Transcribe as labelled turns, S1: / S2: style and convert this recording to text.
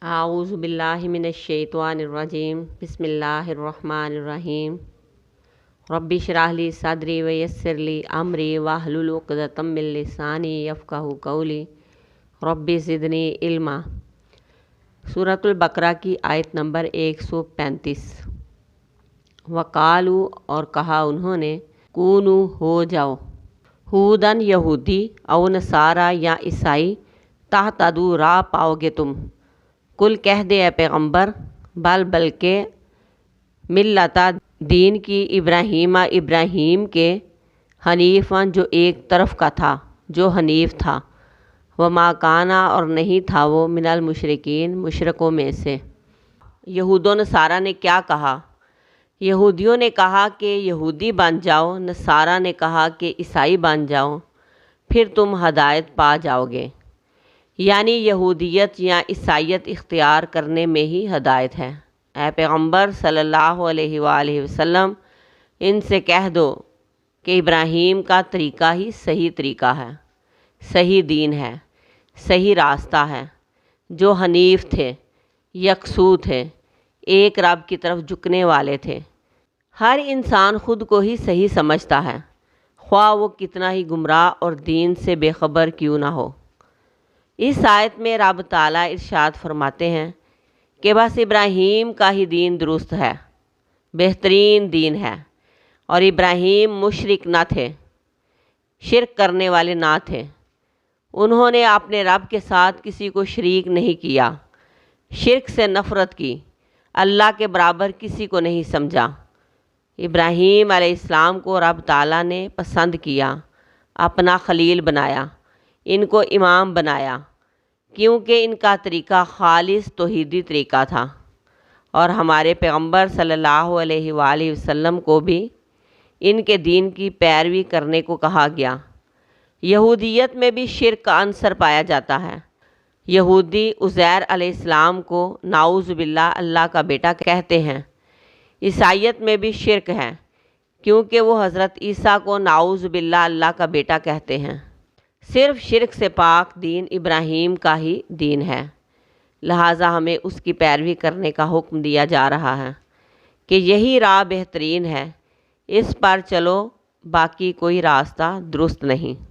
S1: اعوذ باللہ من الشیطان الرجیم بسم اللہ الرحمن الرحیم رب اشرح لی صدری ویسر لی امری واحلل عقدۃ من لسانی یفقہوا قولی رب زدنی علما۔ سورۃ البقرہ کی آیت نمبر 135۔ وقالو اور کہا انہوں نے، کونو ہو جاؤ، ہودن یہودی او نصارا یا عیسائی، تہتدوا راہ پاؤ گے تم۔ کل کہہ دے اے پیغمبر، بلکہ ملتا دین کی ابراہیم کے، حنیفاً جو ایک طرف کا تھا، جو حنیف تھا، وما کانا اور نہیں تھا وہ، من المشرکین مشرکوں میں سے۔ یہود و نصارہ نے کیا کہا؟ یہودیوں نے کہا کہ یہودی بن جاؤ، نصارہ نے کہا کہ عیسائی بن جاؤ، پھر تم ہدایت پا جاؤ گے۔ یعنی یہودیت یا عیسائیت اختیار کرنے میں ہی ہدایت ہے۔ اے پیغمبر صلی اللہ علیہ وآلہ وسلم، ان سے کہہ دو کہ ابراہیم کا طریقہ ہی صحیح طریقہ ہے، صحیح دین ہے، صحیح راستہ ہے، جو حنیف تھے، یکسو تھے، ایک رب کی طرف جھکنے والے تھے۔ ہر انسان خود کو ہی صحیح سمجھتا ہے، خواہ وہ کتنا ہی گمراہ اور دین سے بے خبر کیوں نہ ہو۔ اس آیت میں رب تعالیٰ ارشاد فرماتے ہیں کہ بس ابراہیم کا ہی دین درست ہے، بہترین دین ہے، اور ابراہیم مشرک نہ تھے، شرک کرنے والے نہ تھے۔ انہوں نے اپنے رب کے ساتھ کسی کو شریک نہیں کیا، شرک سے نفرت کی، اللہ کے برابر کسی کو نہیں سمجھا۔ ابراہیم علیہ السلام کو رب تعالیٰ نے پسند کیا، اپنا خلیل بنایا، ان کو امام بنایا، کیونکہ ان کا طریقہ خالص توحیدی طریقہ تھا۔ اور ہمارے پیغمبر صلی اللہ علیہ وآلہ وسلم کو بھی ان کے دین کی پیروی کرنے کو کہا گیا۔ یہودیت میں بھی شرک کا عنصر پایا جاتا ہے۔ یہودی عزیر علیہ السلام کو نعوذ باللہ اللہ کا بیٹا کہتے ہیں۔ عیسائیت میں بھی شرک ہے، کیونکہ وہ حضرت عیسیٰ کو نعوذ باللہ اللہ کا بیٹا کہتے ہیں۔ صرف شرک سے پاک دین ابراہیم کا ہی دین ہے، لہٰذا ہمیں اس کی پیروی کرنے کا حکم دیا جا رہا ہے کہ یہی راہ بہترین ہے، اس پر چلو، باقی کوئی راستہ درست نہیں۔